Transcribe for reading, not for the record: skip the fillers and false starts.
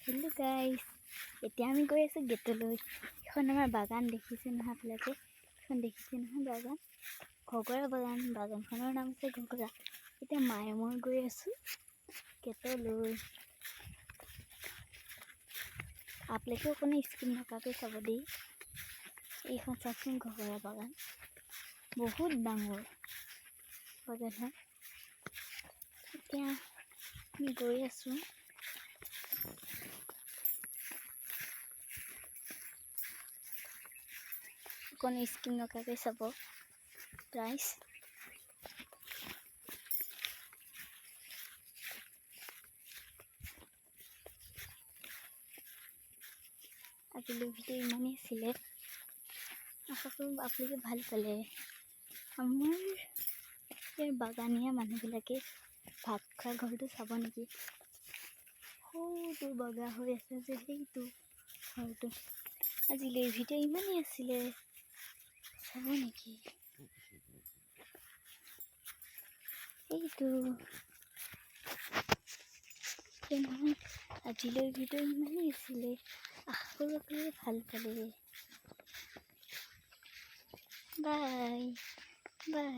Hello' guys, এতিয়া আমি গৈ আছোঁ গেটলৈ। এখন আমাৰ বাগান দেখিছে নহয় আপোনালোকে, এখন দেখিছে নহয় বাগান, ঘগৰা বাগান। বাগানখনৰ নাম আছে ঘগৰা। এতিয়া মায়ে মই গৈ আছোঁ গেটলৈ। আপোনালোকেও অকণো স্কিপ নকৰাকৈ চাব দেই। এইখন চাওকচোন, ঘগৰা বাগান বহুত ডাঙৰ বাগান হয়। এতিয়া আমি গৈ আছোঁ। অকণো স্কিপ নকৰাকৈ চাব গাইজ। আজিলৈ ভিডিঅ' ইমানেই আছিলে, আশা কৰোঁ আপোনালোকে ভাল পালে। আমাৰ ইয়াৰ বাগানীয়া মানুহবিলাকে ভাত খোৱা ঘৰটো চাব নেকি? সৰুটো বগা হৈ আছে যে সেইটো ঘৰটো। আজিলৈ ভিডিঅ' ইমানেই আছিলে, চাব নেকি? এইটো নহয়, আজিলৈ ভিডিঅ' ইমানেই আছিলে, আশা কৰোঁ আপোনালোকে ভাল পালে। Bye bye.